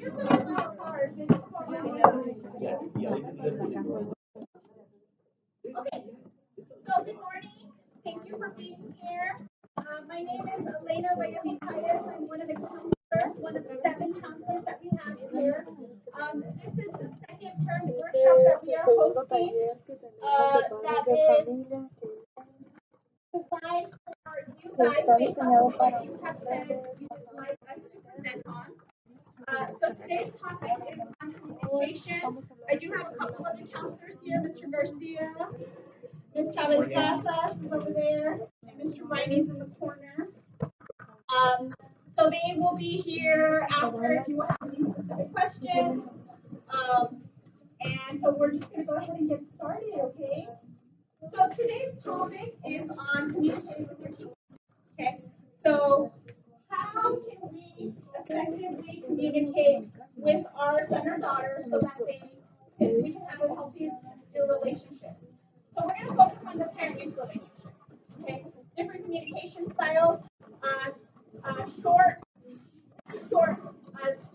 Okay, so good morning. Thank you for being here. My name is Elena Reyes Paez. I'm one of the counselors, one of the 7 counselors that we have here. This is the second term workshop that we are hosting. That is designed for you guys based on what you have said you would like us to present on. So today's topic is on communication. I do have a couple of the counselors here, Mr. Garcia, Ms. Chavez Casas is over there, and Mr. Riney's in the corner. So they will be here after if you have any specific questions. And so we're just going to go ahead and get started, okay? So today's topic is on communicating with your team. Okay, so how can we effectively communicate with our son or daughter so that we can have a healthy and secure relationship? So we're going to focus on the parent-youth relationship. Okay, different communication styles. Short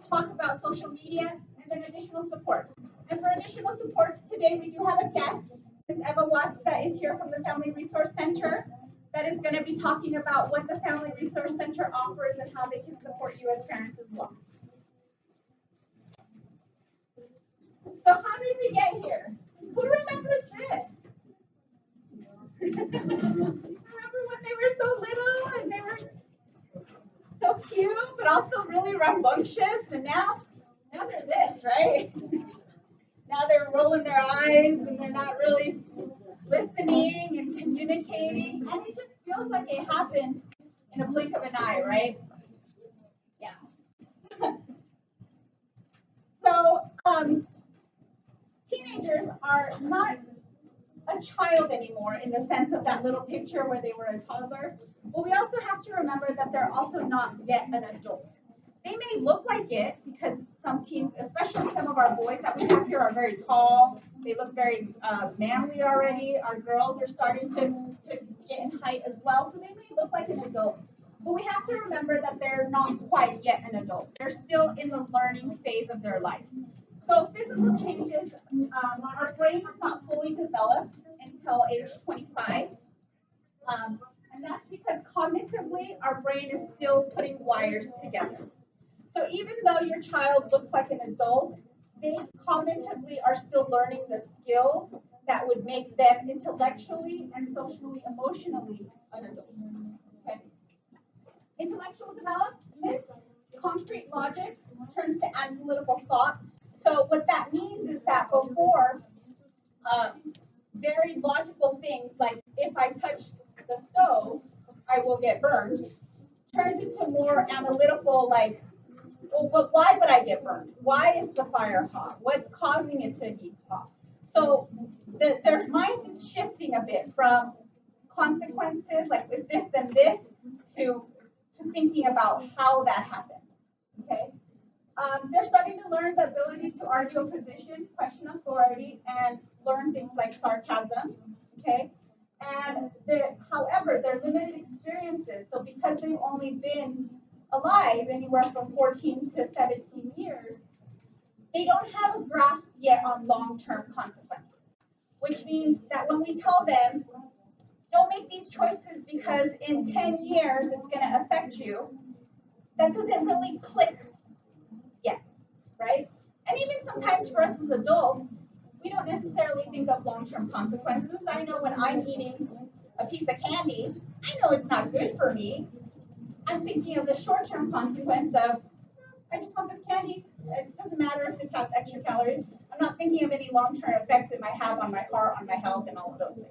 talk about social media, and then additional support. And for additional support today, we do have a guest. Ms. Eva Watts that is here from the Family Resource Center that is going to be talking about what the Family Resource Center offers and how they can support you as parents as well. So how did we get here? Who remembers this? Remember when they were so little and they were so cute, but also really rambunctious, and now they're this, right? Now they're rolling their eyes and they're not really listening and communicating, and it just feels like it happened in a blink of an eye, right? Yeah. So, teenagers are not a child anymore in the sense of that little picture where they were a toddler, but we also have to remember that they're also not yet an adult. They may look like it because some teens, especially some of our boys that we have here, are very tall. They look very manly already. Our girls are starting to get in height as well, so they may look like an adult. But we have to remember that they're not quite yet an adult. They're still in the learning phase of their life. So physical changes, our brain is not fully developed until age 25. And that's because cognitively, our brain is still putting wires together. So even though your child looks like an adult, they cognitively are still learning the skills that would make them intellectually and socially, emotionally an adult. Okay. Intellectual development, concrete logic turns to analytical thought. So what that means is that before, very logical things like if I touch the stove, I will get burned, turns into more analytical like, well, but why would I get burned? Why is the fire hot? What's causing it to be hot? So their mind is shifting a bit from consequences, like with this and this, to thinking about how that happened. Okay. They're starting to learn the ability to argue a position, question authority, and learn things like sarcasm. Okay. And however, they're limited experiences. So because they've only been alive anywhere from 14 to 17 years, they don't have a grasp yet on long-term consequences, which means that when we tell them, don't make these choices because in 10 years it's going to affect you, that doesn't really click yet, right? And even sometimes for us as adults, we don't necessarily think of long-term consequences. I know when I'm eating a piece of candy, I know it's not good for me. I'm thinking of the short-term consequence of, I just want this candy. It doesn't matter if it has extra calories. I'm not thinking of any long-term effects it might have on my heart, on my health, and all of those things.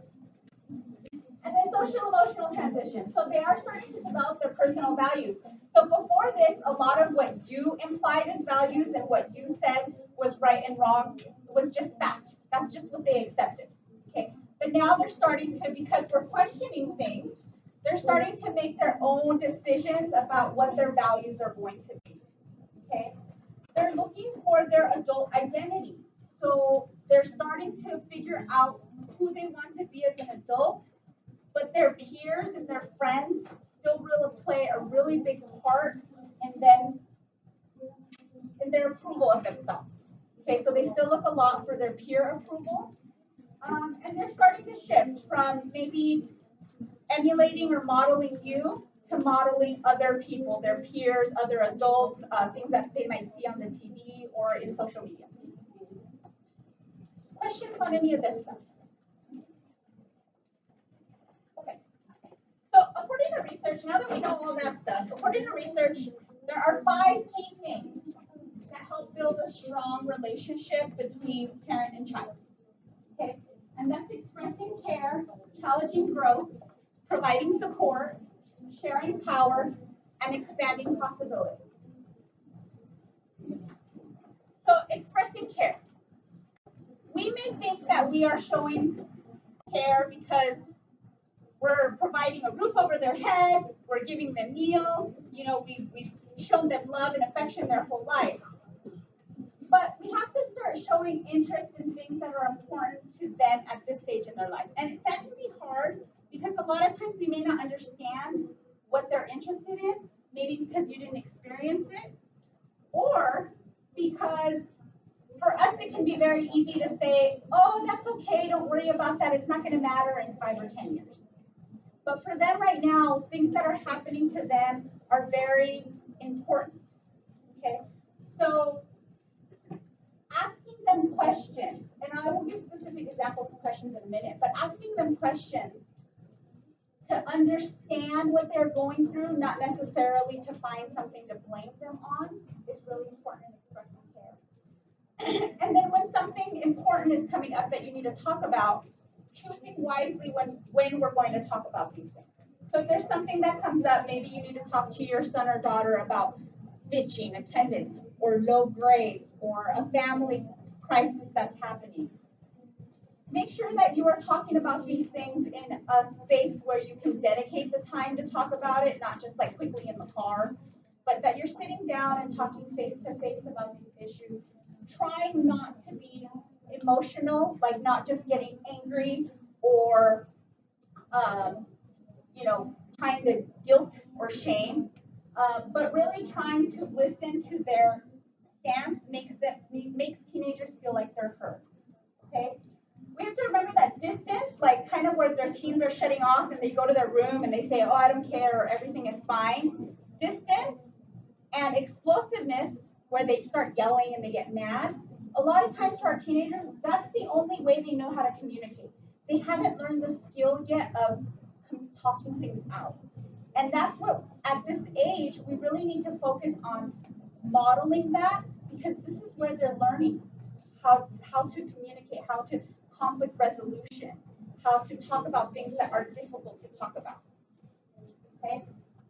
And then social emotional transition. So they are starting to develop their personal values. So before this, a lot of what you implied as values and what you said was right and wrong was just fact. That's just what they accepted. Okay. But now they're starting to, because we're questioning things, they're starting to make their own decisions about what their values are going to be. Okay. They're looking for their adult identity. So they're starting to figure out who they want to be as an adult, but their peers and their friends still really play a really big part in them their approval of themselves. Okay, so they still look a lot for their peer approval. And they're starting to shift from maybe emulating or modeling you to modeling other people, their peers, other adults, things that they might see on the TV or in social media. Questions on any of this stuff? Okay. So according to research, now that we know all that stuff, according to research, there are 5 key things that help build a strong relationship between parent and child. Okay? And that's expressing care, challenging growth, providing support, sharing power, and expanding possibilities. So expressing care. We may think that we are showing care because we're providing a roof over their head, we're giving them meals, we've shown them love and affection their whole life. But we have to start showing interest in things that are important to them at this stage in their life. And that can be hard because a lot of times we may not understand what they're interested in, maybe because you didn't experience it, or because for us it can be very easy to say, oh, that's okay, don't worry about that, it's not going to matter in 5 or 10 years. But for them right now, things that are happening to them are very important. Okay, so asking them questions, and I will give specific examples of questions in a minute, but asking them questions to understand what they're going through, not necessarily to find something to blame them on, is really important in expressing care. And then when something important is coming up that you need to talk about, choosing wisely when we're going to talk about these things. So if there's something that comes up, maybe you need to talk to your son or daughter about ditching, attendance, or low grades, or a family crisis that's happening. Make sure that you are talking about these things in a space where you can dedicate the time to talk about it, not just like quickly in the car, but that you're sitting down and talking face to face about these issues. Trying not to be emotional, like not just getting angry or, trying to guilt or shame, but really trying to listen to their stance makes teenagers feel like they're heard. Okay? We have to remember that distance, like kind of where their teens are shutting off and they go to their room and they say, oh, I don't care, or everything is fine. Distance and explosiveness, where they start yelling and they get mad, a lot of times for our teenagers, that's the only way they know how to communicate. They haven't learned the skill yet of talking things out. And that's what, at this age, we really need to focus on modeling that, because this is where they're learning how to communicate, how to conflict resolution, how to talk about things that are difficult to talk about. Okay?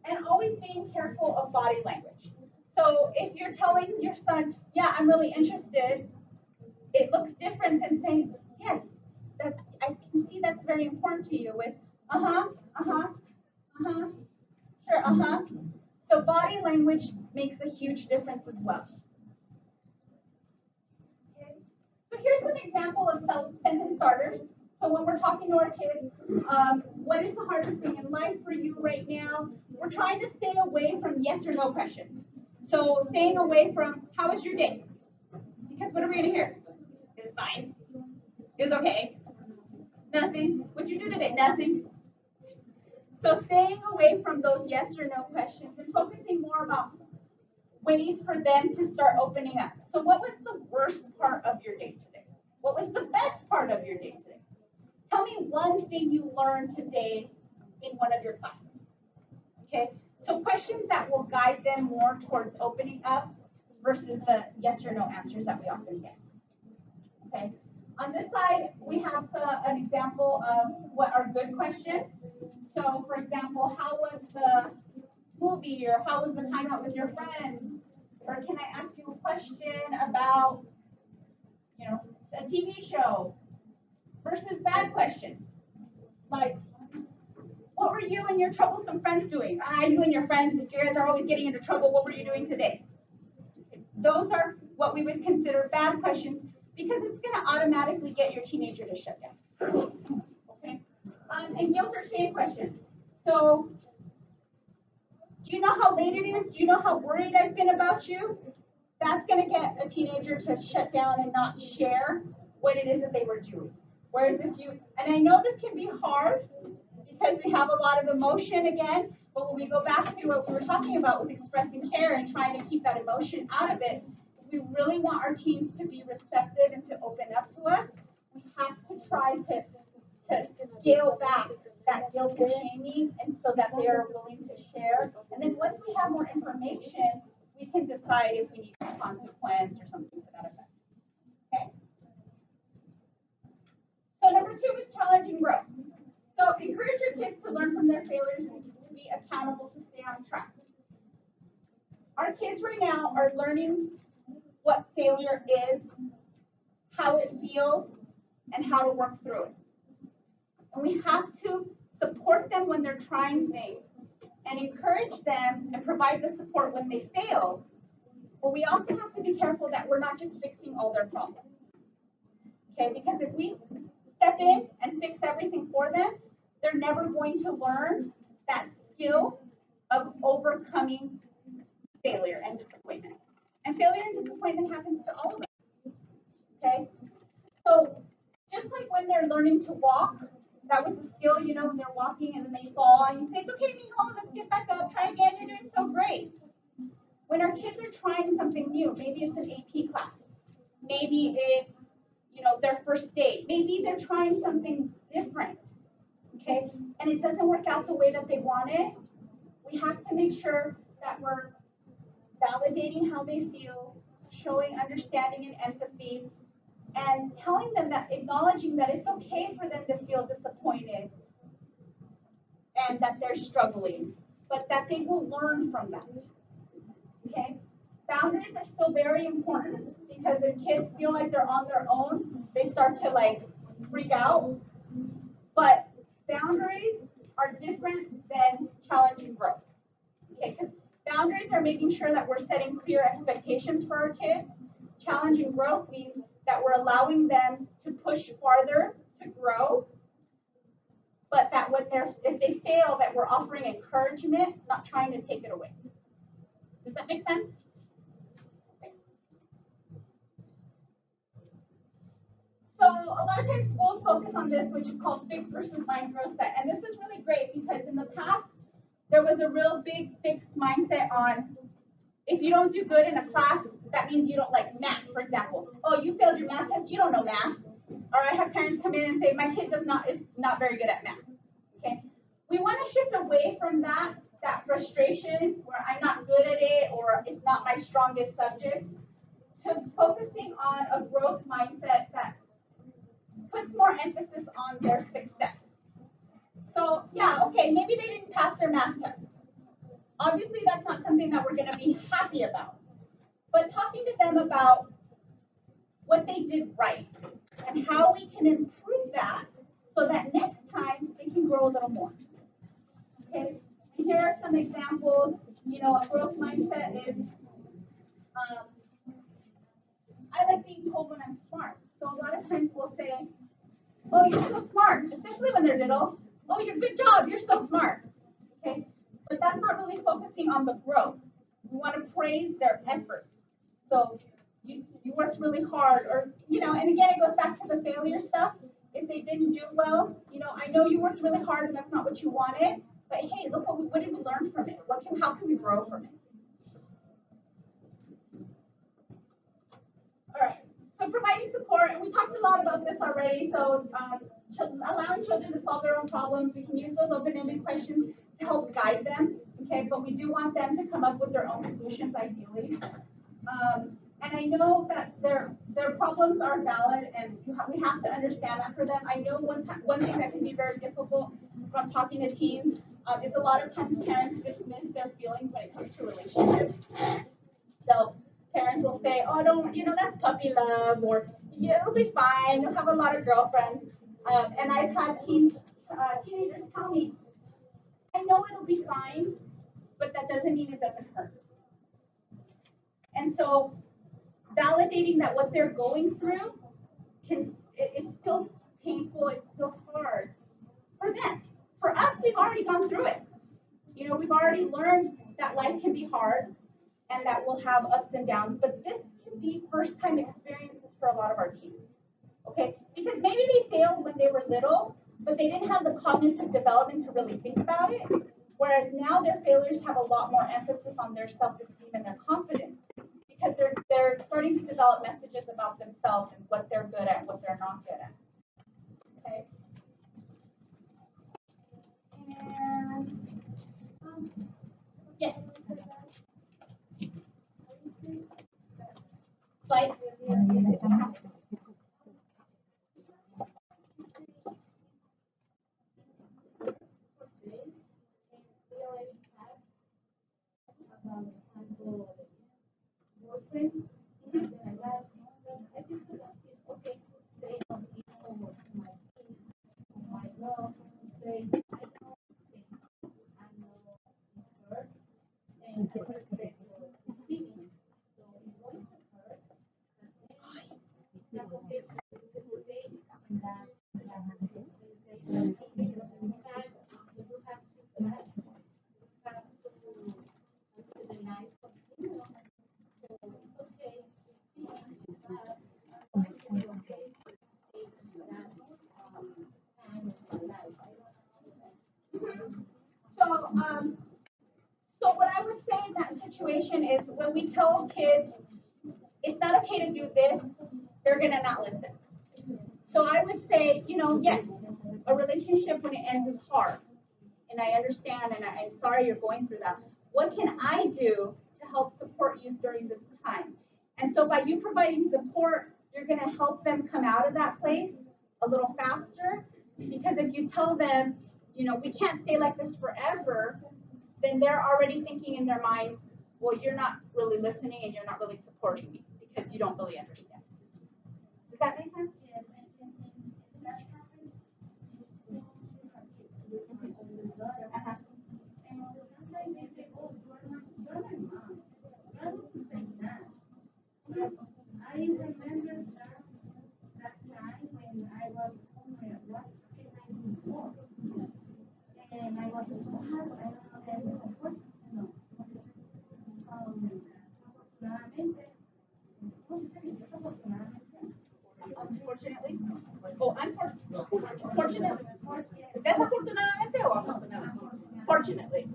And always being careful of body language. So if you're telling your son, yeah, I'm really interested, it looks different than saying, yes, I can see that's very important to you with, sure, So body language makes a huge difference as well. Okay. So here's an example of sentence starters. So when we're talking to our kids, what is the hardest thing in life for you right now? We're trying to stay away from yes or no questions. So staying away from, how was your day? Because what are we going to hear? It was fine. It was okay. Nothing. What'd you do today? Nothing. So staying away from those yes or no questions and focusing more about ways for them to start opening up. So what was the worst part of your day today? What was the best part of your day today? Tell me one thing you learned today in one of your classes. Okay? So questions that will guide them more towards opening up versus the yes or no answers that we often get. Okay? On this side, we have an example of what are good questions. So, for example, how was the movie, or how was the time out with your friends? Or can I ask you a question about, a TV show? Versus bad questions, like, what were you and your troublesome friends doing? You and your friends, if you guys are always getting into trouble, what were you doing today? Those are what we would consider bad questions, because it's going to automatically get your teenager to shut down. Okay? And guilt or shame questions. So, do you know how late it is? Do you know how worried I've been about you? That's going going to get a teenager to shut down and not share what it is that they were doing. Whereas if you, and I know this can be hard because we have a lot of emotion again, but when we go back to what we were talking about with expressing care and trying to keep that emotion out of it, if we really want our teams to be receptive and to open up to us, we have to try to scale back that guilt and shaming, and so that they are willing to share. And then once we have more information, we can decide if we need a consequence or something to that effect. Okay? So number 2 is challenging growth. So encourage your kids to learn from their failures and to be accountable to stay on track. Our kids right now are learning what failure is, how it feels, and how to work through it. And we have to support them when they're trying things and encourage them and provide the support when they fail. But we also have to be careful that we're not just fixing all their problems. Okay, because if we step in and fix everything for them, they're never going to learn that skill of overcoming failure and disappointment. And failure and disappointment happens to all of us. Okay? So just like when they're learning to walk, that was a skill, you know, when they're walking and then they fall, and you say, it's okay, Mijo, let's get back up, try again, you're doing so great. When our kids are trying something new, maybe it's an AP class, maybe it's, you know, their first date, maybe they're trying something different, okay, and it doesn't work out the way that they want it, we have to make sure that we're validating how they feel, showing understanding and empathy, and telling them that, acknowledging that it's okay for them to feel disappointed and that they're struggling, but that they will learn from that. Okay? Boundaries are still very important because if kids feel like they're on their own, they start to like freak out. But boundaries are different than challenging growth. Okay? Because boundaries are making sure that we're setting clear expectations for our kids. Challenging growth means that we're allowing them to push farther to grow, but that when if they fail, that we're offering encouragement, not trying to take it away. Does that make sense? Okay. So a lot of times schools focus on this, which is called fixed versus mind growth set, and this is really great because in the past there was a real big fixed mindset on if you don't do good in a class, that means you don't like math, for example. Oh, you failed your math test, you don't know math. Or I have parents come in and say, my kid is not very good at math. Okay? We want to shift away from that frustration where I'm not good at it or it's not my strongest subject, to focusing on a growth mindset that puts more emphasis on their success. So yeah, okay, maybe they didn't pass their math test. Obviously, that's not something that we're going to be happy about. But talking to them about what they did right and how we can improve that so that next time they can grow a little more. Okay, and here are some examples. You know, a growth mindset is, I like being told when I'm smart. So a lot of times we'll say, oh, you're so smart, especially when they're little. Oh, good job, you're so smart. Okay, but that's not really focusing on the growth. We want to praise their effort. So you worked really hard, or, you know, and again, it goes back to the failure stuff. If they didn't do well, you know, I know you worked really hard and that's not what you wanted, but hey, look what did we learn from it? How can we grow from it? All right. So providing support, and we talked a lot about this already. So allowing children to solve their own problems, we can use those open-ended questions to help guide them. Okay, but we do want them to come up with their own solutions, ideally. And I know that their problems are valid, and we have to understand that for them. I know one thing that can be very difficult from talking to teens is a lot of times parents dismiss their feelings when it comes to relationships. So parents will say, oh, don't, you know, that's puppy love, or yeah, it'll be fine, you'll have a lot of girlfriends. And I've had teenagers tell me, I know it'll be fine, but that doesn't mean it doesn't hurt. And so validating that what they're going through, it's still painful, it's still hard for them. For us, we've already gone through it. You know, we've already learned that life can be hard and that we'll have ups and downs, but this can be first time experiences for a lot of our teens. Okay? Because maybe they failed when they were little, but they didn't have the cognitive development to really think about it. Whereas now their failures have a lot more emphasis on their self-esteem and their confidence because they're starting to develop messages about themselves and what they're good at, what they're not good at. Okay. And yeah. Like so so what I would say in that situation is when we tell kids it's not okay to do this, they're gonna not listen. So I would say, yes, a relationship when it ends is hard. And I understand and I'm sorry you're going through that. What can I do to help support you during this time? And so by you providing support, you're gonna help them come out of that place a little faster. Because if you tell them, we can't stay like this forever, then they're already thinking in their minds, well, you're not really listening and you're not really supporting me because you don't really understand. Does that make sense? Uh-huh. Unfortunately. Oh, unfortunately. Desafortunadamente o afortunadamente? Fortunately.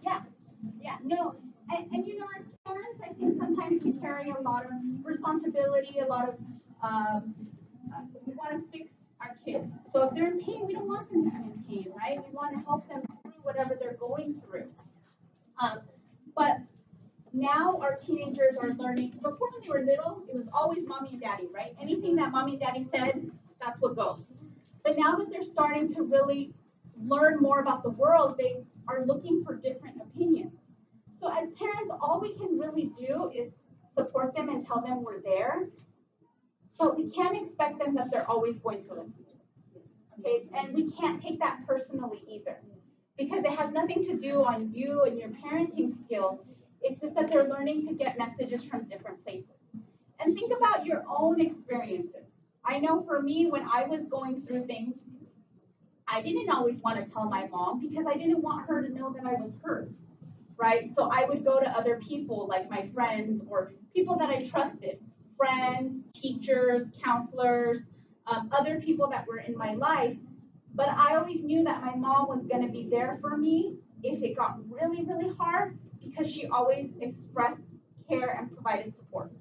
Yeah, yeah, no, and as parents, I think sometimes we carry a lot of responsibility, a lot of we want to fix our kids. So if they're in pain, we don't want them to be in pain, right? We want to help them through whatever they're going through. But now our teenagers are learning. Before when they were little, it was always mommy and daddy, right? Anything that mommy and daddy said, that's what goes. But now that they're starting to really learn more about the world, they are looking for different opinions. So as parents, all we can really do is support them and tell them we're there. but we can't expect them that they're always going to listen. Okay, and we can't take that personally either, because it has nothing to do on you and your parenting skills. It's just that they're learning to get messages from different places. And think about your own experiences. I know for me, when I was going through things, I didn't always want to tell my mom because I didn't want her to know that I was hurt, right? So I would go to other people like my friends or people that I trusted, friends, teachers, counselors, other people that were in my life. But I always knew that my mom was going to be there for me if it got really, really hard because she always expressed care and provided support.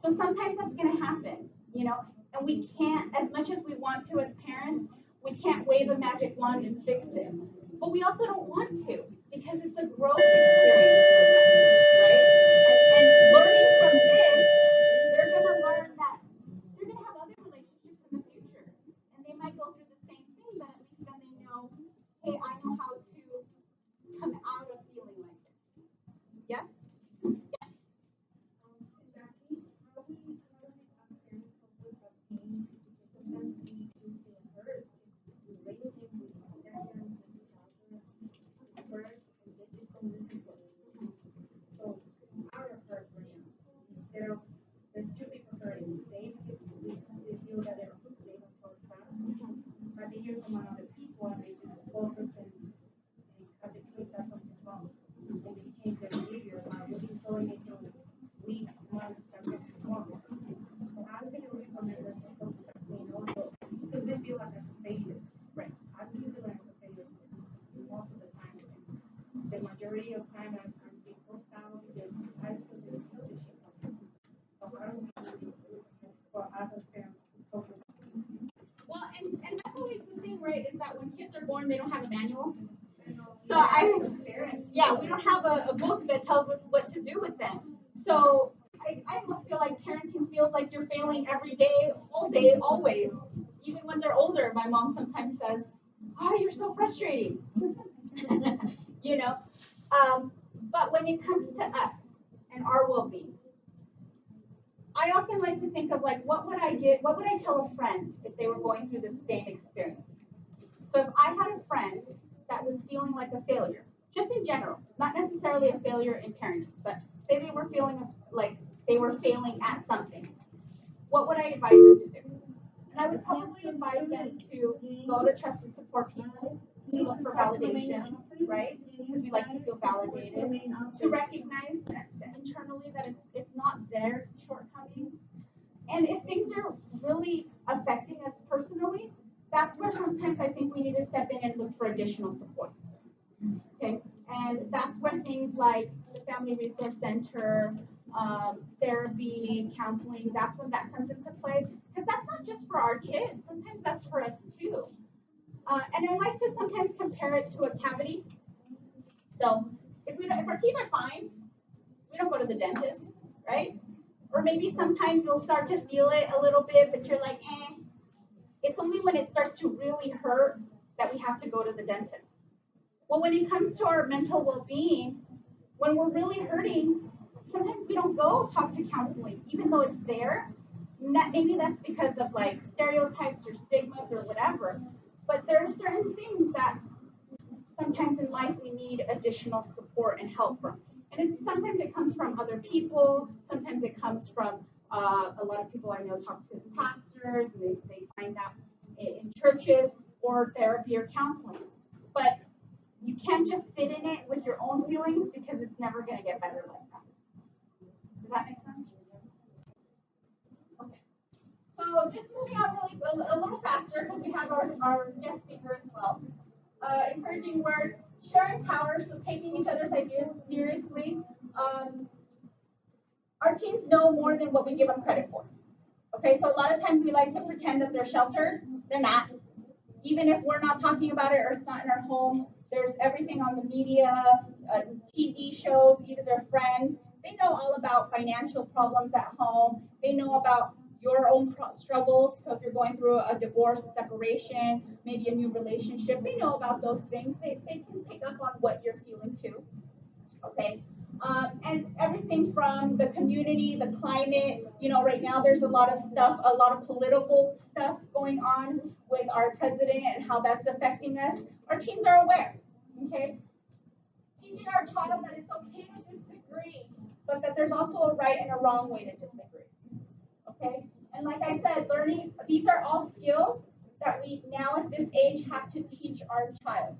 So sometimes that's going to happen, and we can't, as much as we want to as parents, we can't wave a magic wand and fix it. But we also don't want to because it's a growth experience for them, right? And learning from this, they're going to learn that they're going to have other relationships in the future. And they might go through the same thing, but at least then they know, hey, I know how to come out of feeling like this. Yes? Well, and that's always the thing, right? Is that when kids are born, they don't have a manual. So yeah, we don't have a book that tells us what to do with them. So I almost feel like parenting feels like you're failing every day, all day, always. Even when they're older, my mom sometimes says, "Oh, you're so frustrating," you know. But when it comes to us and our well-being, I often like to think of like, what would I tell a friend if they were going through the same experience? So if I had a friend that was feeling like a failure, just in general, not necessarily a failure in parenting, but say they were feeling like they were failing at something, what would I advise them to do? And I would probably advise them to go to trusted support people, to look for validation, right? Because we like to feel validated, to recognize that internally that it's not their shortcomings. And if things are really affecting us personally, that's where sometimes I think we need to step in and look for additional support. Okay, and that's where things like the Family Resource Center, therapy, counseling, that's when that comes into play. Because that's not just for our kids, sometimes that's for us too. And I like to sometimes compare it to a cavity. So if our teeth are fine, we don't go to the dentist, right? Or maybe sometimes you'll start to feel it a little bit, but you're like, eh. It's only when it starts to really hurt that we have to go to the dentist. Well, when it comes to our mental well-being, when we're really hurting, sometimes we don't go talk to counseling, even though it's there. Maybe that's because of like stereotypes or stigmas or whatever. But there are certain things that sometimes in life we need additional support and help from. And sometimes it comes from other people, sometimes it comes from a lot of people I know talk to pastors, and they find that in churches or therapy or counseling. But you can't just sit in it with your own feelings because it's never going to get better like that. Does that make sense? Okay. So just moving on really a little faster because we have our guest speaker as well. Encouraging words, sharing power, so taking each other's ideas seriously. Um, our teens know more than what we give them credit for. Okay, so a lot of times we like to pretend that they're sheltered. They're not. Even if we're not talking about it or it's not in our home, there's everything on the media, TV shows, even their friends. They know all about financial problems at home. They know about your own struggles. So if you're going through a divorce, separation, maybe a new relationship, they know about those things. They can pick up on what you're feeling too. Okay. And everything from the community, the climate, right now there's a lot of stuff, a lot of political stuff going on with our president and how that's affecting us. Our teens are aware, okay? Teaching our child that it's okay to disagree, but that there's also a right and a wrong way to disagree, okay? And like I said, learning, these are all skills that we now at this age have to teach our child.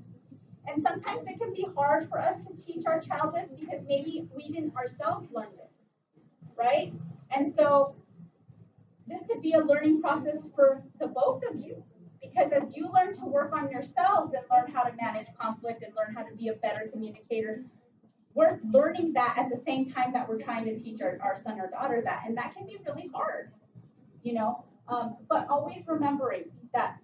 And sometimes it can be hard for us to teach our child this because maybe we didn't ourselves learn this, right? And so this could be a learning process for the both of you. Because as you learn to work on yourselves and learn how to manage conflict and learn how to be a better communicator, we're learning that at the same time that we're trying to teach our son or daughter that. And that can be really hard, but always remembering that,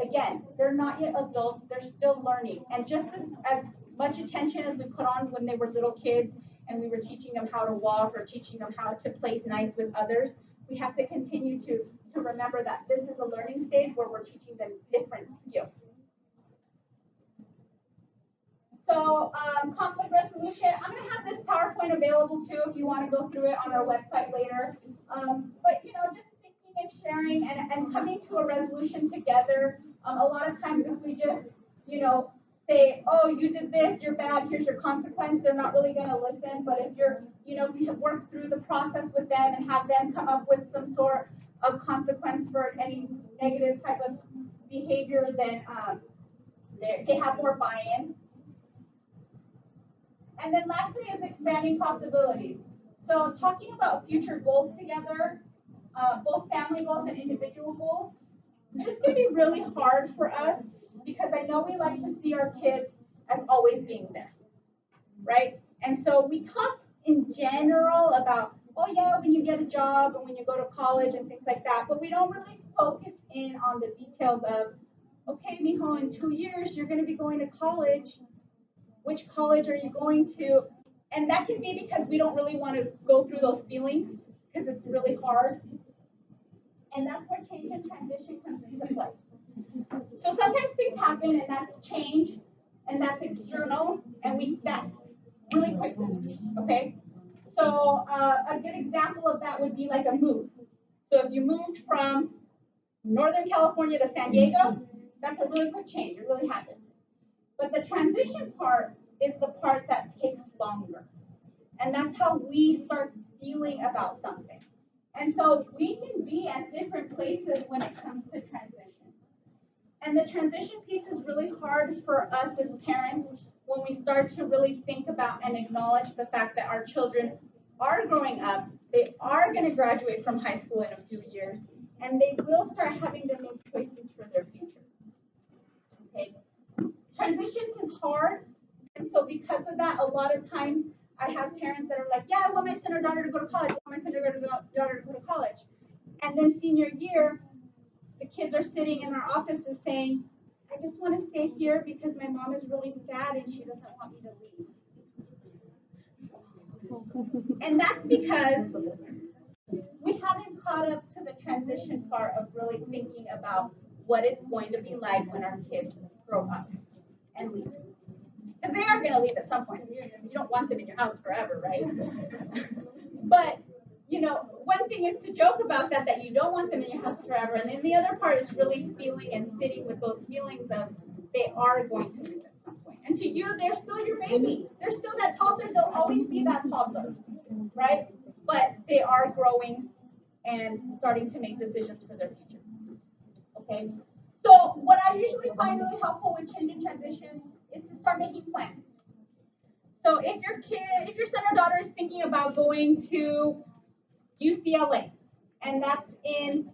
again, they're not yet adults, they're still learning. And just as much attention as we put on when they were little kids and we were teaching them how to walk or teaching them how to play nice with others, we have to continue to remember that this is a learning stage where we're teaching them different skills. So conflict resolution, I'm going to have this PowerPoint available too if you want to go through it on our website later. But just thinking and sharing and coming to a resolution together. A lot of times if we just, say, oh, you did this, you're bad, here's your consequence, they're not really going to listen. But if you're, if you have worked through the process with them and have them come up with some sort of consequence for any negative type of behavior, then they have more buy-in. And then lastly is expanding possibilities. So talking about future goals together, both family goals and individual goals, this can be really hard for us because I know we like to see our kids as always being there, right? And so we talk in general about, oh yeah, when you get a job and when you go to college and things like that, but we don't really focus in on the details of, okay, mijo, in 2 years, you're going to be going to college. Which college are you going to? And that can be because we don't really want to go through those feelings because it's really hard. And that's where change and transition comes into play. So sometimes things happen and that's change and that's external and that's really quick, okay? So a good example of that would be like a move. So if you moved from Northern California to San Diego, that's a really quick change, it really happened. But the transition part is the part that takes longer. And that's how we start feeling about something. And so we can be at different places when it comes to transition. And the transition piece is really hard for us as parents when we start to really think about and acknowledge the fact that our children are growing up, they are going to graduate from high school in a few years, and they will start having to make choices for their future. Okay? Transition is hard, and so because of that, a lot of times I have parents that are like, yeah, I want my son or daughter to go to college, I want my son or daughter to go to college. And then senior year, the kids are sitting in our offices saying, I just want to stay here because my mom is really sad and she doesn't want me to leave. And that's because we haven't caught up to the transition part of really thinking about what it's going to be like when our kids grow up and leave. Because they are going to leave at some point. You don't want them in your house forever, right? But, one thing is to joke about that you don't want them in your house forever. And then the other part is really feeling and sitting with those feelings of they are going to leave at some point. And to you, they're still your baby. They're still that toddler. They'll always be that toddler, right? But they are growing and starting to make decisions for their future. Okay? So what I usually find really helpful with change and transition is to start making plans. So if your son or daughter is thinking about going to UCLA, and that's in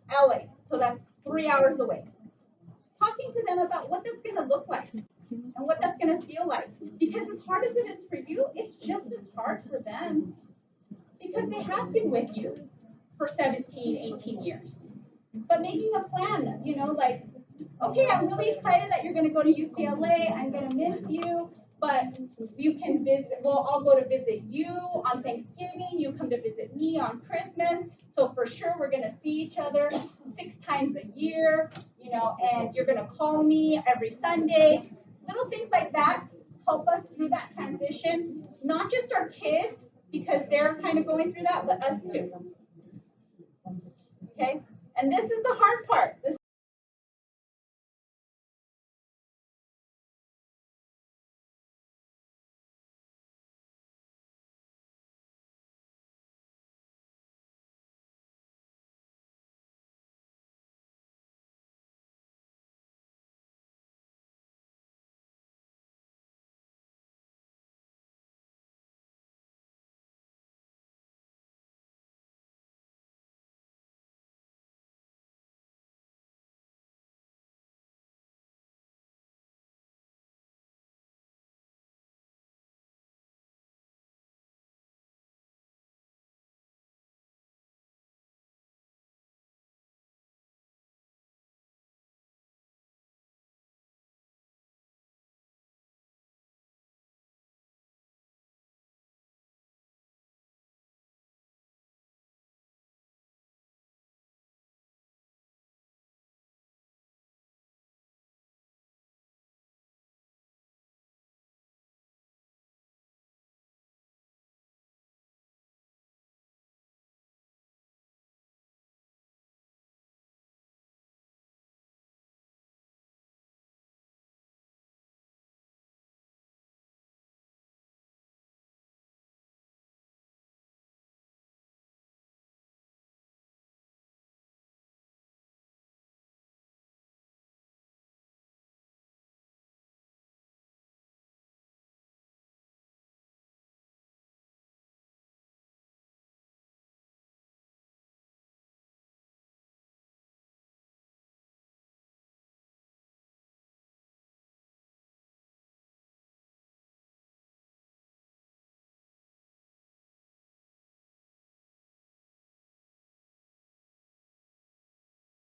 LA, so that's 3 hours away, talking to them about what that's going to look like and what that's going to feel like. Because as hard as it is for you, it's just as hard for them because they have been with you for 17, 18 years. But making a plan, like, okay, I'm really excited that you're going to go to UCLA. I'm going to miss you, but you can visit. Well, I'll go to visit you on Thanksgiving. You come to visit me on Christmas. So for sure, we're going to see each other 6 times a year, and you're going to call me every Sunday. Little things like that help us through that transition, not just our kids, because they're kind of going through that, but us too. Okay? And this is the hard part. This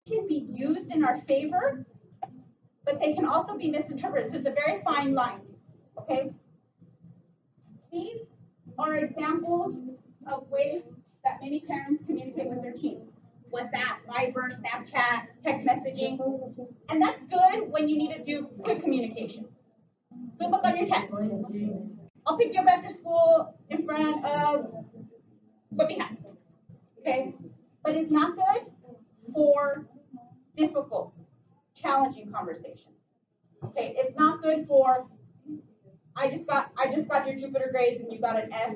can be used in our favor, but they can also be misinterpreted. So it's a very fine line. Okay? These are examples of ways that many parents communicate with their teens. WhatsApp, Viber, Snapchat, text messaging. And that's good when you need to do quick communication. Good luck on your test. I'll pick you up after school in front of what has. Okay? But it's not good for difficult, challenging conversations. Okay, it's not good for I just got your Jupiter grades and you got an F.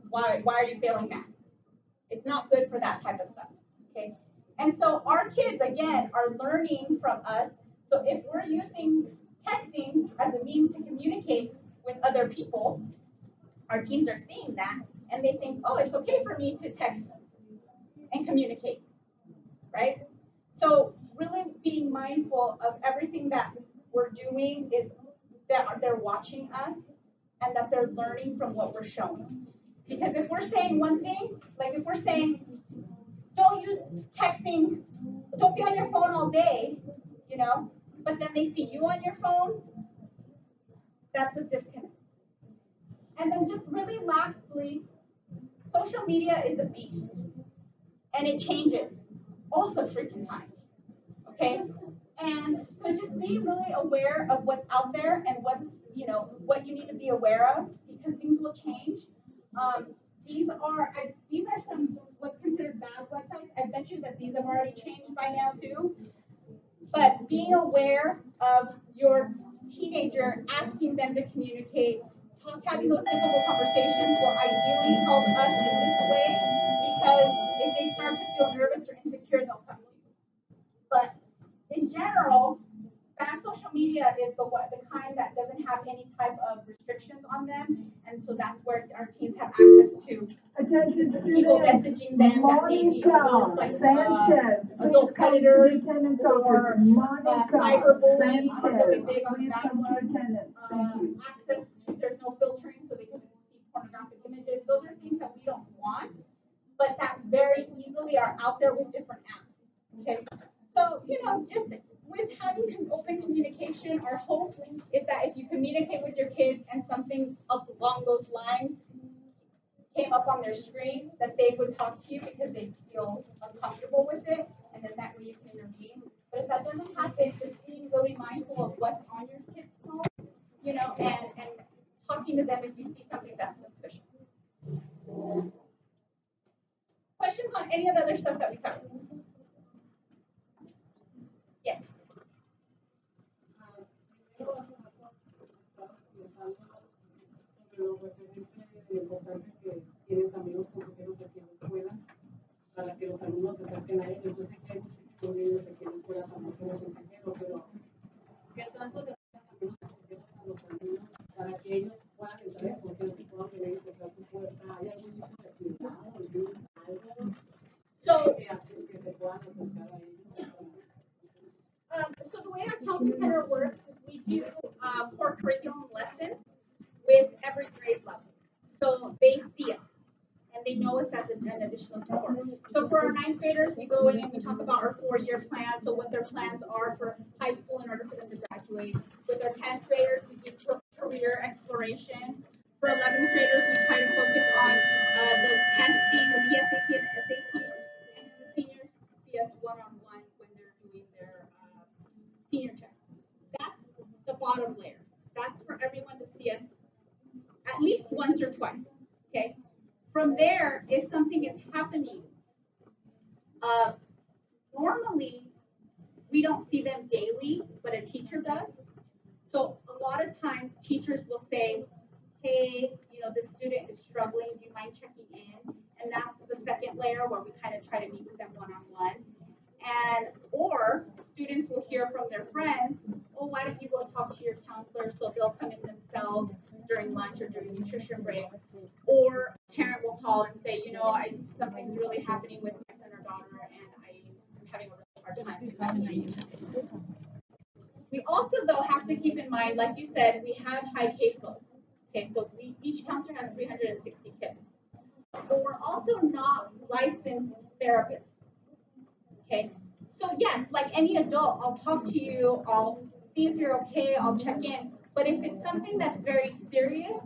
Why are you failing math? It's not good for that type of stuff. Okay? And so our kids again are learning from us. So if we're using texting as a means to communicate with other people, our teens are seeing that and they think, oh, it's okay for me to text and communicate. Right? So really being mindful of everything that we're doing is that they're watching us and that they're learning from what we're showing. Because if we're saying one thing, like if we're saying, don't use texting, don't be on your phone all day, but then they see you on your phone, that's a disconnect. And then just really lastly, social media is a beast and it changes all the freaking time. Okay? And so just be really aware of what's out there and what you need to be aware of because things will change. These are some what's considered bad websites. I bet you that these have already changed by now too. But being aware of your teenager, asking them to communicate, having those difficult conversations will ideally help us in this way because if they start to feel nervous or insecure, they'll come to you. But in general, bad social media is the kind that doesn't have any type of restrictions on them, and so that's where our teens have access to people messaging them that may be adult, like adult predators or cyberbullying are really big on the bad one. Access to there's no filtering, so they can see pornographic images. Those are things that we don't want, but that very easily are out there with different apps. Okay, so just with having open communication, our hope is that if you communicate with your kids and something along those lines came up on their screen, that they would talk to you because they feel uncomfortable with it, and then that way you can intervene. But if that doesn't happen, just being really mindful of what's on your kids' phone, and So, so the way our counseling center works is we do core curriculum lessons with every grade level. So they see us and they know us as an additional support. So for our ninth graders, we go in and we talk about our 4-year plan, so what their plans are for high school in order for them to graduate. With our 10th graders, we do career exploration. For 11th graders, we try to focus on the testing, the PSAT and SAT, and then the seniors see us one-on-one when they're doing their senior check. That's the bottom layer. That's for everyone to see us at least once or twice, okay? From there, if something is happening, normally we don't see them daily, but a teacher does. So a lot of times teachers will say, hey, you know, this student is struggling, do you mind checking in? And that's the second layer where we kind of try to meet with them one-on-one. And, or students will hear from their friends, oh, why don't you go talk to your counselor? So they'll come in themselves during lunch or during nutrition break. Or a parent will call and say, you know, something's really happening with my son or daughter and I'm having a really hard time. We also, though, have to keep in mind, like you said, we have high caseloads. Okay, so each counselor has 360 kids. But we're also not licensed therapists. Okay, so yes, like any adult, I'll talk to you, I'll see if you're okay, I'll check in. But if it's something that's very serious,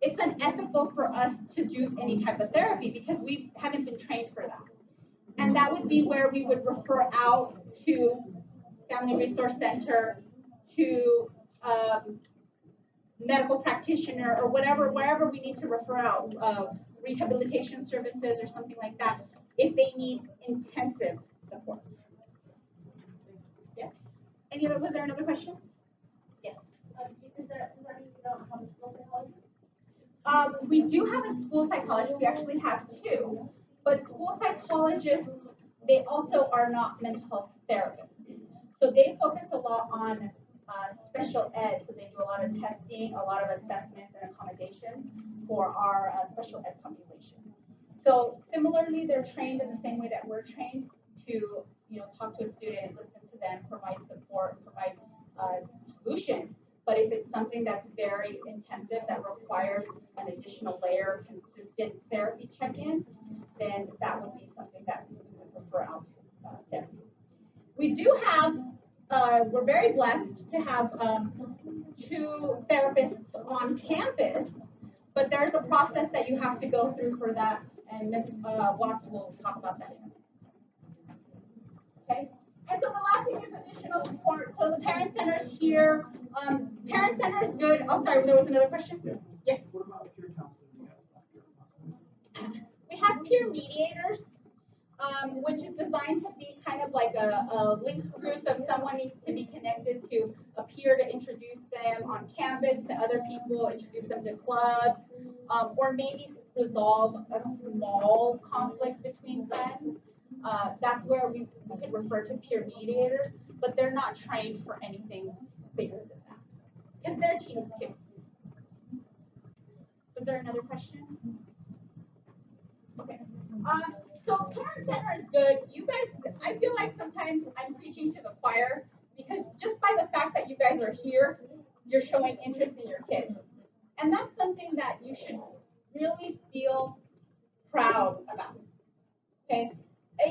it's unethical for us to do any type of therapy because we haven't been trained for that. And that would be where we would refer out to Family Resource Center, to medical practitioner or whatever, wherever we need to refer out, rehabilitation services or something like that, if they need intensive support. Yes. Any other? Was there another question? Yes. Does that mean you don't have a school psychologist? We do have a school psychologist. We actually have 2, but school psychologists, they also are not mental health therapists. So they focus a lot on special ed. So they do a lot of testing, a lot of assessments and accommodations for our special ed population. So similarly, they're trained in the same way that we're trained to, you know, talk to a student, listen to them, provide support, provide solutions. But if it's something that's very intensive that requires an additional layer of consistent therapy check-in, then that would be something that we would refer out to therapy. We do have, we're very blessed to have 2 therapists on campus, but there's a process that you have to go through for that, and Ms. Watts will talk about that. Okay, and so the last thing is additional support. So the parent center is here. Parent center is good. I'm sorry, there was another question? Yeah. Yes. What about peer counseling? We have peer mediators, which is designed to be kind of like a link through, so if someone needs to be connected to a peer to introduce them on campus to other people, introduce them to clubs, or maybe resolve a small conflict between friends. That's where we could refer to peer mediators, but they're not trained for anything bigger than that. Because they're teens too. Was there another question? Okay. So parent center is good. You guys, I feel like sometimes I'm preaching to the choir because just by the fact that you guys are here, you're showing interest in your kids. And that's something that you should really feel proud about. Okay?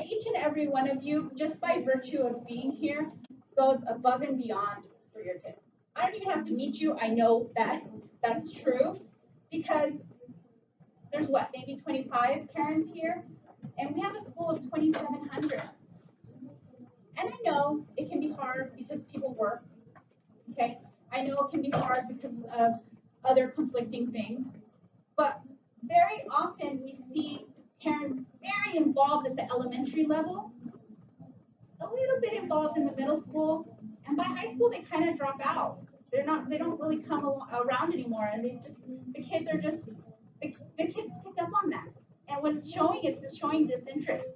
Each and every one of you, just by virtue of being here, goes above and beyond for your kids. I don't even have to meet you. I know that that's true because there's what, maybe 25 parents here, and we have a school of 2,700. And I know it can be hard because people work, okay? I know it can be hard because of other conflicting things, but very often we see parents very involved at the elementary level, a little bit involved in the middle school, and by high school they kind of drop out. They don't really come around anymore, and the kids are just, the kids pick up on that. And when it's showing disinterest.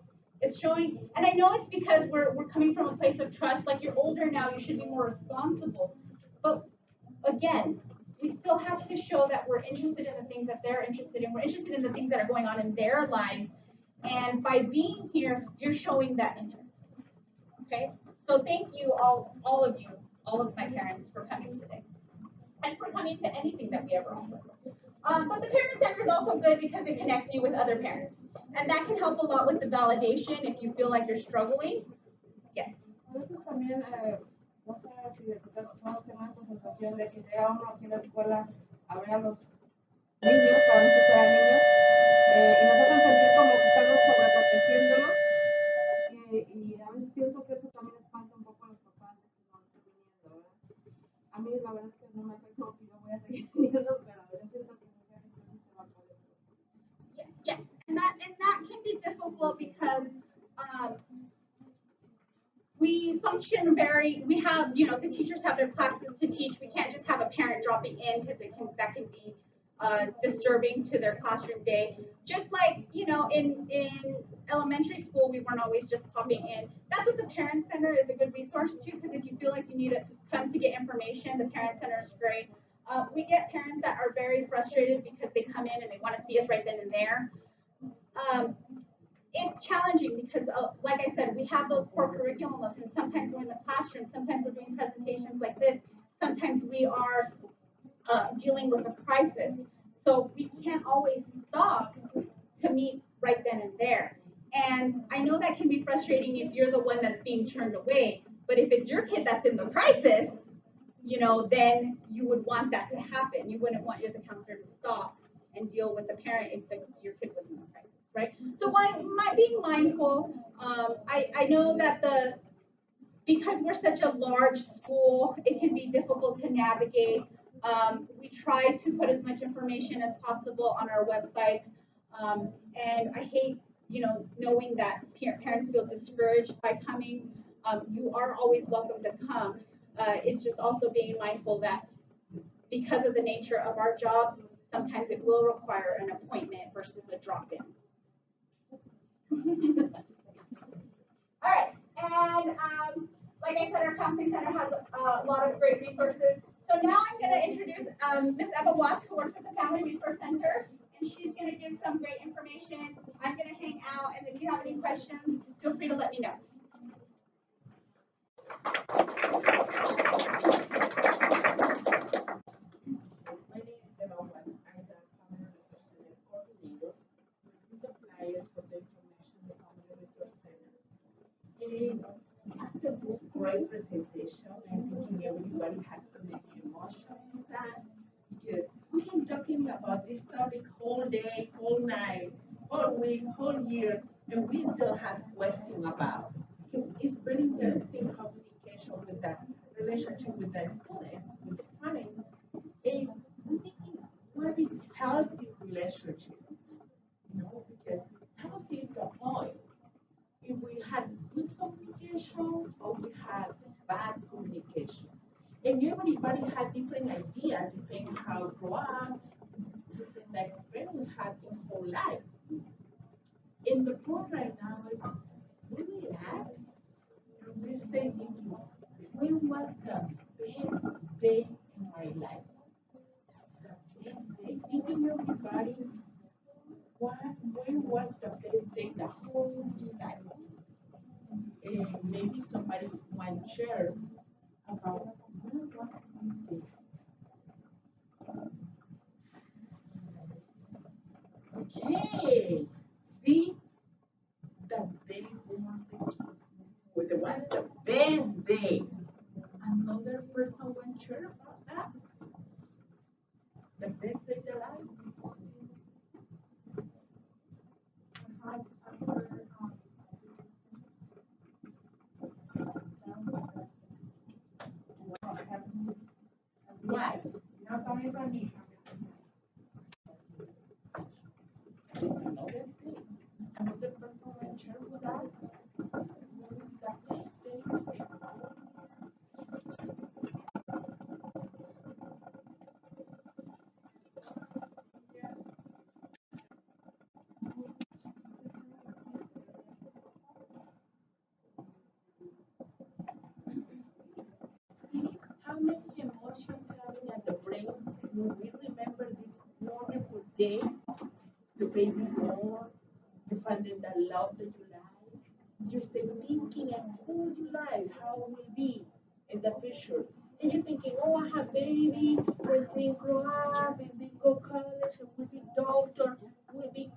It's showing, And I know it's because we're coming from a place of trust. Like you're older now, you should be more responsible. But again, we still have to show that we're interested in the things that they're interested in. We're interested in the things that are going on in their lives. And by being here, you're showing that interest. Okay? So thank you all of you, all of my parents for coming today. And for coming to anything that we ever offer. But the Parent Center is also good because it connects you with other parents. And that can help a lot with the validation if you feel like you're struggling. Yes. Entonces también, no sé si de todos tenemos esa sensación de que llega uno aquí a la escuela a ver a los niños, para no usar a niños, y nos hacen sentir como que estamos sobreprotegiéndolos. Y a veces pienso que eso también espanta un poco a los papás de que no estén viniendo, ¿verdad? A mí la verdad es que no me afecta porque yo voy a seguir viniendo, pero yo siento que mucha gente sí se va por eso. Yes, and that can be difficult because we function we have, the teachers have their classes to teach. We can't just have a parent dropping in because that can be disturbing to their classroom day. Just like, in elementary school, we weren't always just popping in. That's what the Parent Center is a good resource too, because if you feel like you need to come to get information, the Parent Center is great. We get parents that are very frustrated because they come in and they want to see us right then and there. It's challenging because, like I said, we have those core curriculum lessons. Sometimes we're in the classroom, sometimes we're doing presentations like this, sometimes we are dealing with a crisis. So we can't always stop to meet right then and there. And I know that can be frustrating if you're the one that's being turned away, but if it's your kid that's in the crisis, then you would want that to happen. You wouldn't want the counselor to stop and deal with the parent if your kid was in the crisis. Right? So being mindful, I know that because we're such a large school, it can be difficult to navigate. We try to put as much information as possible on our website. And I hate, knowing that parents feel discouraged by coming. You are always welcome to come. It's just also being mindful that because of the nature of our jobs, sometimes it will require an appointment versus a drop-in. All right, and like I said, our counseling center has a lot of great resources. So now I'm going to introduce Ms. Eva Watts, who works at the Family Resource Center, and she's going to give some great information. I'm going to hang out, and if you have any questions, feel free to let me know. My name is Eva Watts. I'm the Family Resource Center coordinator. With the flyer for the information the Family Resource Center. And after this great presentation, I'm thinking everybody has so many emotions, because we have been talking about this topic whole day, whole night, whole week, whole year, and we still have questions about. Because it's very interesting communication with the relationship with the students, with the parents, and we're thinking, what is healthy relationship? Because healthy is the point. If we had good communication or we had bad communication. And everybody had different ideas depending how grow up, different experience had in whole life. And the point right now is we relax and we stay thinking, when was the best day in my life? The best day, thinking everybody, when was the best day the whole life? Maybe somebody want to share about when was this day. Okay, see that day was the best day. Another person want to share about that? The best day of their life. Why? Another thing. Another person will share with us what is the best day of their life. when we remember this wonderful day, the baby born, you find in the love that you like. You stay thinking of who you like, how it will be in the future. And you're thinking, oh, I have baby, when they grow up, and they go college, and will be doctor, will be,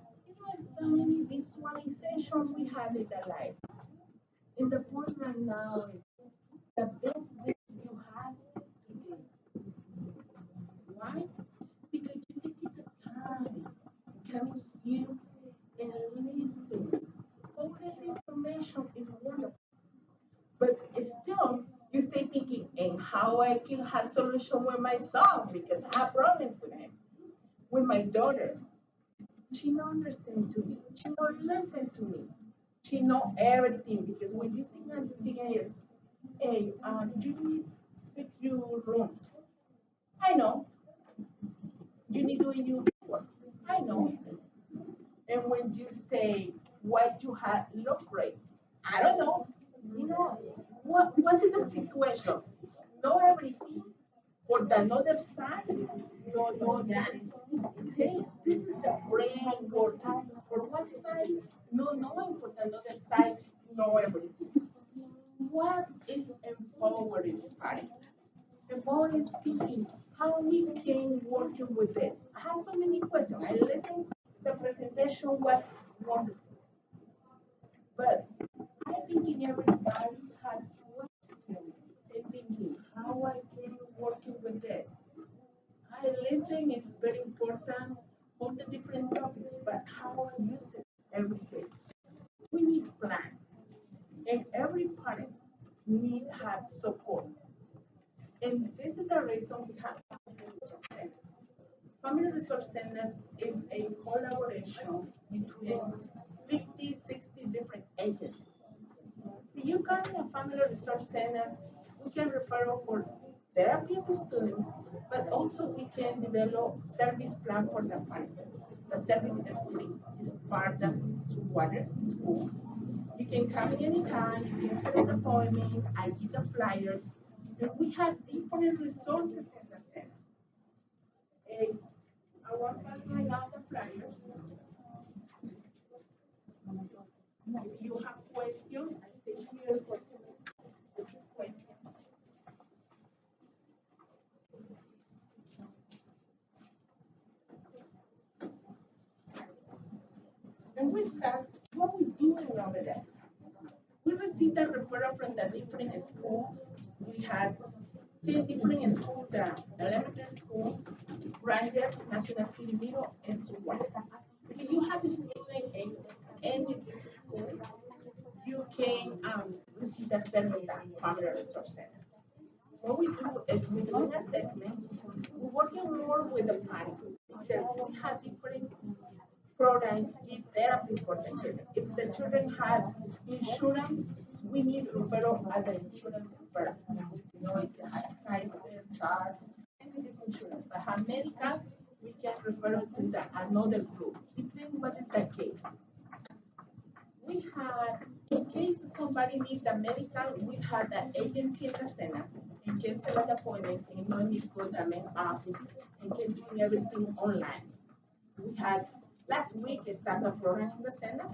so many visualization we have in the life. And the point right now is the best day you have is today. Why? Because you take the time, coming here and listen. All this information is wonderful, but still you stay thinking, and how I can have solution with my son because I have problems with him, with my daughter. She don't understand to me. She don't listen to me. She know everything because when you sing as teenagers, hey, you need to fix your room. I know. You need to do your work. I know. And when you say what you have look great, I don't know. What is the situation? Know everything. For the other side, don't know that. Hey, this is the brain working. For one side, not knowing for the other side, know everything. What is empowering party? Empowering is thinking how we can work with this. I have so many questions. I listened, the presentation was wonderful. But I think in everybody has questions. They thinking how I can working with this. I listen is very important on the different topics, but how I use it every day. We need plan, and every parent need have support. And this is the reason we have Family Resource Center. Family Resource Center is a collaboration between 50, 60 different agencies. If you come to a Family Resource Center, we can refer for therapy to students, but also we can develop service plan for the parents. The service is free. It's part of water school. You can come anytime, you can set an appointment, I give the flyers, and we have different resources in the center. And I want to right now the flyers. If you have questions, I stay here for questions. And we start what we doing over there. We received a referral from the different schools. We had 10 different schools, the elementary school, Ranger, National City Middle, and so on. If you have a student in any of these schools, you can receive the service at Family Resource Center. What we do is we do an assessment. We're working more with the parents because we have different programs give therapy for the children. If the children have insurance, we need referral at the insurance first. It's a high size charge, and it is insurance. But have medical, we can refer to the another group. Depending what is the case. We had, in case somebody needs the medical, we had the agency in the center and can set an appointment and no need to go to the main office and can do everything online. We had last week started a program in the center,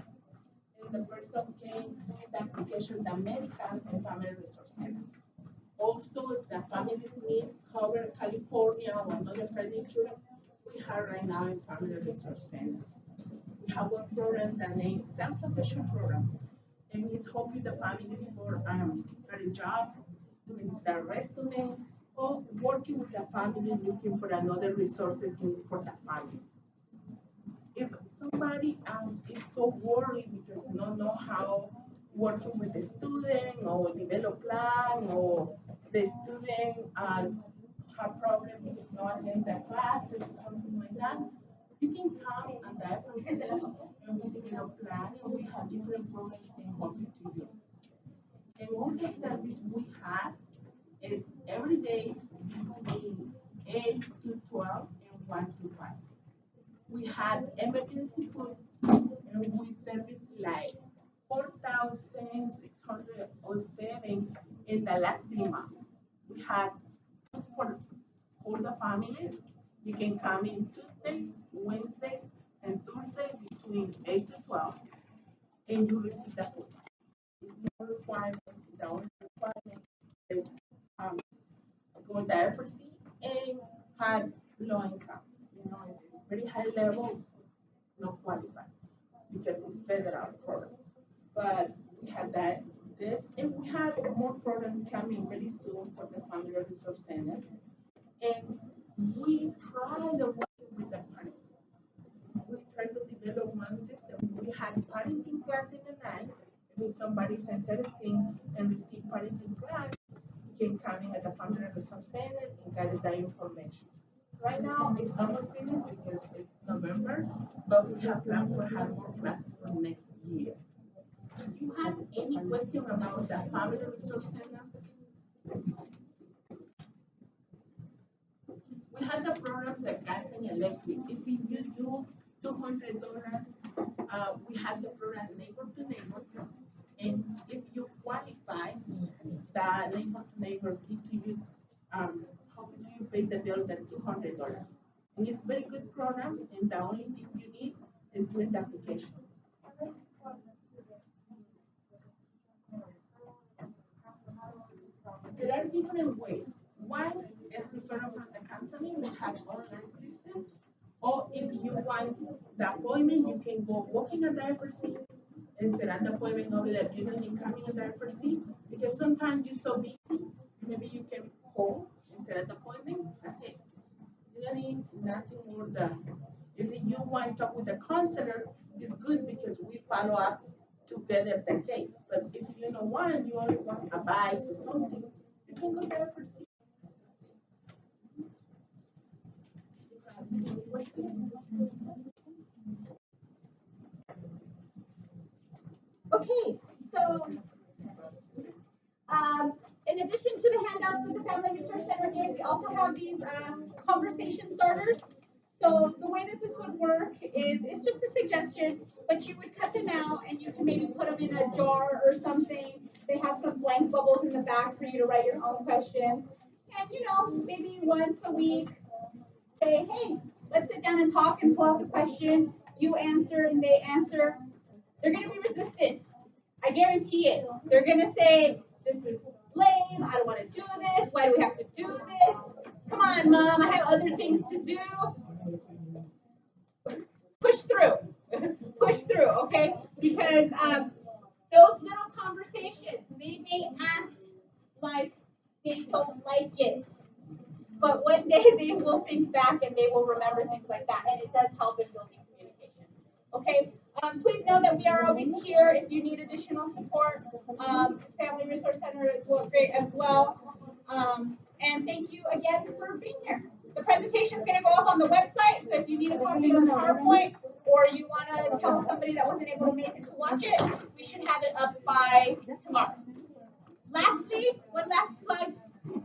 and the person came with the application, the medical and family resource center. Also, the families need cover California or another credit insurance. We have right now in family resource center. We have one program that named Self-Sufficient Program, and it's helping the families for a job, doing the resume, or working with the family looking for another resources need for the family. If somebody is so worried because they don't know how working with the student or develop plan or the student have problem because not attend the classes or something like that, you can come and that person and we develop plan and we have different programs and help you to you. And one the service we have is every day between 8 to 12 and 1 to 5. We had emergency food and we service like 4,607 in the last 3 months. We had food for all the families You can come in Tuesdays, Wednesdays, and Thursdays between 8 to 12, and you receive the food. It's no requirement. The only requirement is um, go diversity and had low income. You know, it's very high level, not qualified because it's federal program. But we had that this, and we had more programs coming very soon for the Family Resource Center. And we try to work with the parents. We try to develop one system. We had parenting class in the night. If somebody's interested and receive parenting class, you can come in at the Family Resource Center and get the information. Right now, it's almost finished because it's November, but we have planned to have more classes for next year. Do you have any question about the Family Resource Center? We had the program, the gas and electric. If you do $200, we had the program neighbor to neighbor. And if you qualify, the neighbor to neighbor give to you, how can you pay the bill than $200? And it's very good program, and the only thing you need is doing the application. There are different ways. One is referral from the counseling. We have online system. Or if you want the appointment, you can go walking a diaper seat and set an appointment over there. You don't need coming a diaper seat because sometimes you're so busy. Maybe you can call and set an appointment. That's it. You don't need nothing more than. If you want to talk with a counselor, it's good because we follow up together the case. But if you don't want, you only want advice or something, you can go there for see. Okay, so in addition to the handouts that the Family Resource Center gave, we also have these conversation starters. So the way that this would work is, it's just a suggestion, but you would cut them out and you can maybe put them in a jar or something. They have some blank bubbles in the back for you to write your own questions. And maybe once a week, say, hey, let's sit down and talk and pull out the question. You answer and they answer. They're going to be resistant. I guarantee it. They're going to say, this is lame. I don't want to do this. Why do we have to do this? Come on, Mom. I have other things to do. Push through. Push through, okay? Because those little conversations, they may act like they don't like it. But one day they will think back and they will remember things like that. And it does help in building communication. Okay? Please know that we are always here if you need additional support. Family Resource Center is great as well. And thank you again for being here. The presentation is going to go up on the website, so if you need a copy of the PowerPoint or you want to tell somebody that wasn't able to make it to watch it, we should have it up by tomorrow. Lastly, one last plug.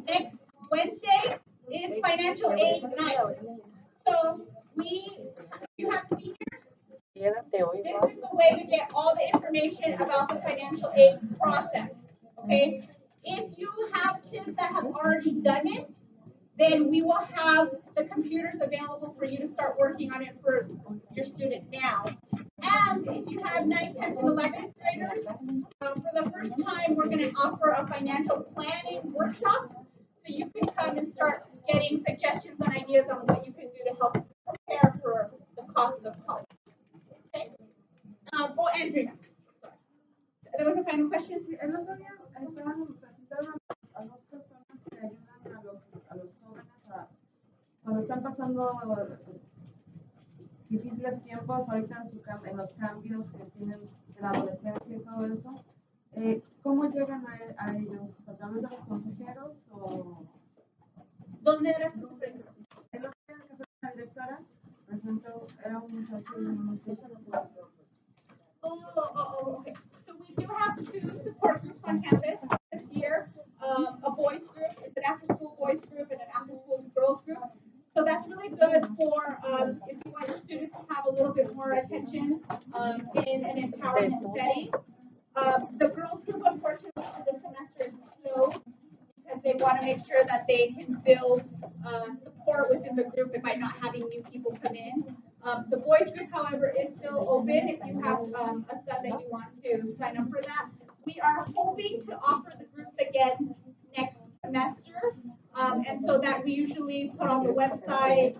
Next Wednesday is financial aid night. So if you have seniors, this is the way to get all the information about the financial aid process. Okay? If you have kids that have already done it, then we will have the computers available for you to start working on it for your students now. And if you have 9th, 10th, and 11th graders, for the first time, we're going to offer a financial planning workshop. So you can come and start getting suggestions and ideas on what you can do to help prepare for the cost of college. Okay? Andrea. Sorry. There was a final question? El otro día presentaron a dos personas que ayudan a los jóvenes cuando están pasando difíciles tiempos ahorita en los cambios que tienen en la adolescencia y todo eso. ¿Cómo llegan a ellos? ¿A través de los consejeros o...? ¿Dónde era esa supervisión? El otro día que fue la directora presentó, era un muchacho. Okay. So we do have 2 support groups on campus this year. A boys group, it's an after-school boys group and an after-school girls group. So that's really good for if you want your students to have a little bit more attention in an empowerment setting. The girls group, unfortunately, for this semester is closed because they want to make sure that they can build support support within the group by not having new people come in. The boys group, however, is still open if you have a son that you want to sign up for that. We are hoping to offer the groups again next semester. And so that we usually put on the website,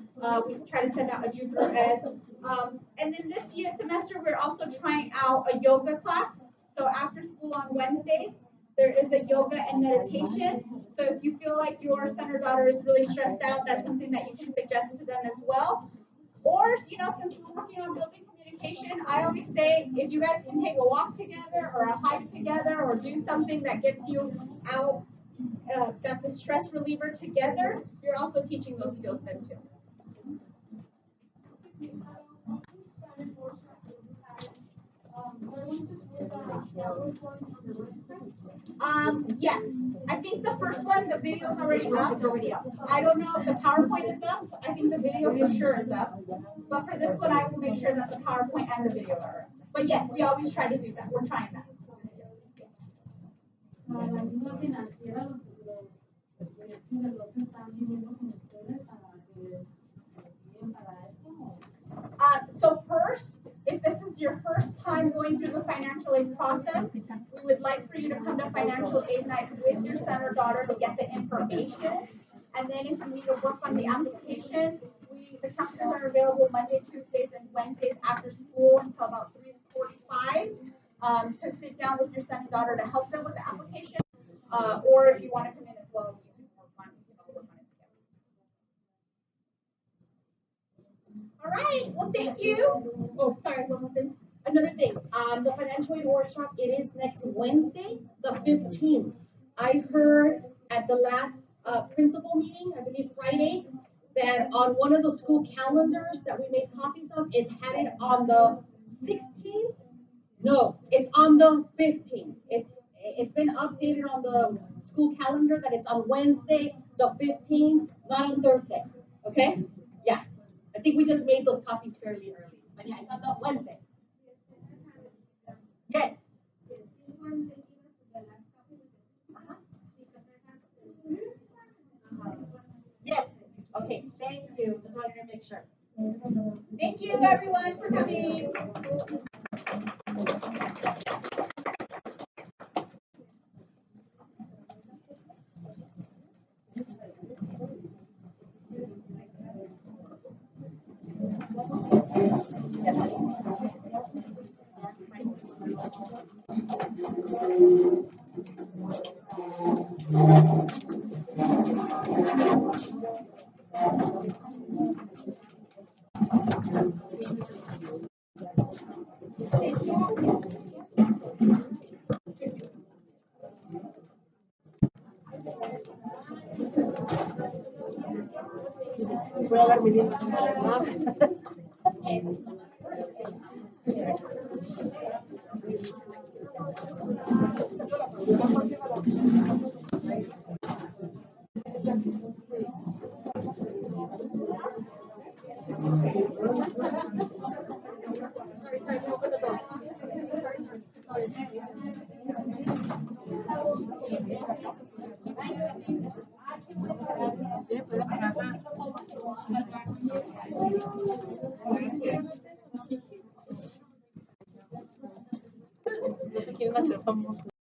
we try to send out a Jupiter Ed. And then this year semester, we're also trying out a yoga class. So after school on Wednesdays, there is a yoga and meditation. So if you feel like your son or daughter is really stressed out, that's something that you can suggest to them as well. Or, since we're working on building communication, I always say if you guys can take a walk together or a hike together or do something that gets you out, that's a stress reliever together, you're also teaching those skills then too. Yes, I think the first one, the video's already up. I don't know if the PowerPoint is up. I think the video for sure is up. But for this one, I will make sure that the PowerPoint and the video are up. But yes, we always try to do that. We're trying that. So first, if this is your first time going through the financial aid process, we would like for you to come to financial aid night with your son or daughter to get the information. And then if you need to work on the application, the counselors are available Monday, Tuesdays, and Wednesdays after school until about 3:45 to sit down with your son and daughter to help them with the application. Or if you want to come in as well, you can work on it together. All right, well, thank you. Oh, sorry, one more thing. Another thing, the financial aid workshop, it is next Wednesday, the 15th. I heard at the last principal meeting, I believe Friday, that on one of the school calendars that we made copies of, it had it on the 16th. No, it's on the 15th. It's been updated on the school calendar that it's on Wednesday, the 15th, not on Thursday. Okay? Yeah. I think we just made those copies fairly early. But yeah, it's on the Wednesday. Yes. Yes. Okay. Thank you. Just wanted to make sure. Thank you, everyone, for coming. Voy a dar mi libro. No se quieren hacer famosos.